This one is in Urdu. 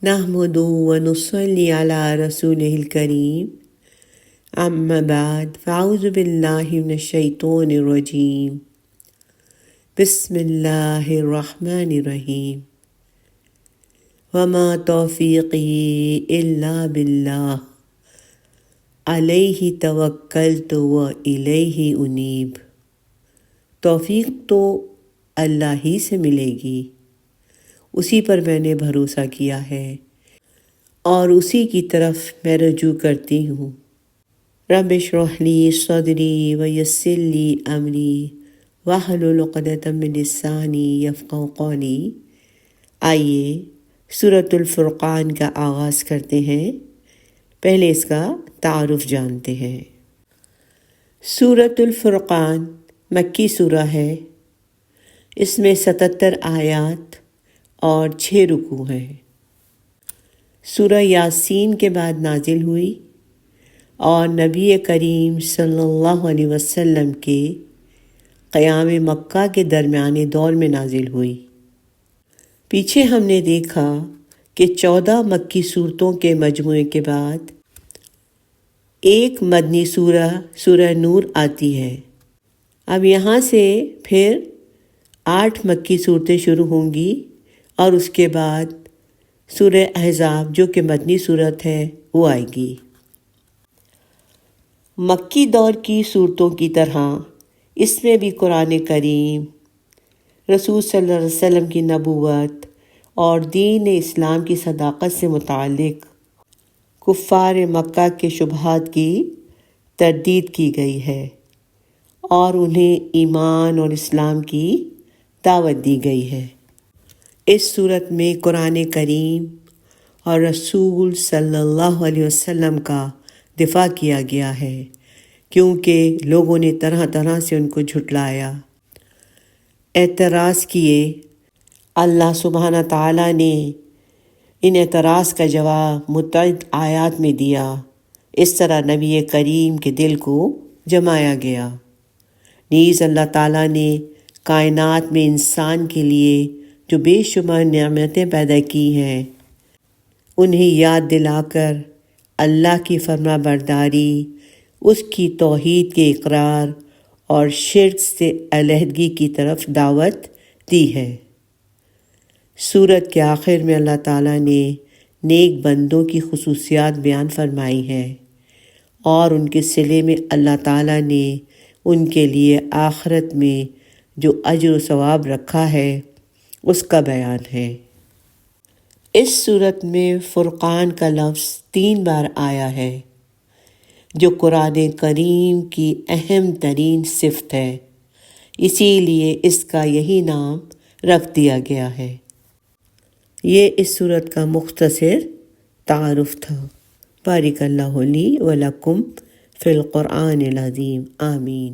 نحمد ونصلي على رسوله الكريم اما بعد فاعوذ باللہ من الشیطان الرجیم بسم اللہ الرحمن الرحیم وما توفیقی الا باللہ علیہ توکلت والیہ انیب۔ توفیق تو اللہ ہی سے ملے گی، اسی پر میں نے بھروسہ کیا ہے اور اسی کی طرف میں رجوع کرتی ہوں۔ رب اشرح لی صدری ویسر لی امری واحلل عقدۃ من لسانی یفقہوا قولی۔ آئیے سورۃ الفرقان کا آغاز کرتے ہیں۔ پہلے اس کا تعارف جانتے ہیں۔ سورۃ الفرقان مکی سورہ ہے۔ اس میں 77 آیات اور 6 رکوع ہیں۔ سورہ یاسین کے بعد نازل ہوئی اور نبی کریم صلی اللہ علیہ وسلم کے قیام مکہ کے درمیانے دور میں نازل ہوئی۔ پیچھے ہم نے دیکھا کہ 14 مکی صورتوں کے مجموعے کے بعد ایک مدنی سورہ سورہ نور آتی ہے۔ اب یہاں سے پھر 8 مکی صورتیں شروع ہوں گی اور اس کے بعد سورہ احزاب جو کہ مدنی صورت ہے وہ آئے گی۔ مکی دور کی صورتوں کی طرح اس میں بھی قرآن کریم، رسول صلی اللہ علیہ وسلم کی نبوت اور دین اسلام کی صداقت سے متعلق کفار مکہ کے شبہات کی تردید کی گئی ہے اور انہیں ایمان اور اسلام کی دعوت دی گئی ہے۔ اس صورت میں قرآن کریم اور رسول صلی اللہ علیہ وسلم کا دفاع کیا گیا ہے، کیونکہ لوگوں نے طرح طرح سے ان کو جھٹلایا، اعتراض کیے۔ اللہ سبحانہ تعالیٰ نے ان اعتراض کا جواب متعدد آیات میں دیا۔ اس طرح نبی کریم کے دل کو جمایا گیا۔ نیز اللہ تعالیٰ نے کائنات میں انسان کے لیے جو بے شمار نعمتیں پیدا کی ہیں انہیں یاد دلا کر اللہ کی فرما برداری، اس کی توحید کے اقرار اور شرک سے علیحدگی کی طرف دعوت دی ہے۔ سورت کے آخر میں اللہ تعالیٰ نے نیک بندوں کی خصوصیات بیان فرمائی ہیں اور ان کے صلے میں اللہ تعالیٰ نے ان کے لیے آخرت میں جو اجر و ثواب رکھا ہے اس کا بیان ہے۔ اس صورت میں فرقان کا لفظ 3 بار آیا ہے، جو قرآن کریم کی اہم ترین صفت ہے، اسی لیے اس کا یہی نام رکھ دیا گیا ہے۔ یہ اس صورت کا مختصر تعارف تھا۔ بارک اللہ لی و لکم فی القرآن العظیم۔ آمین۔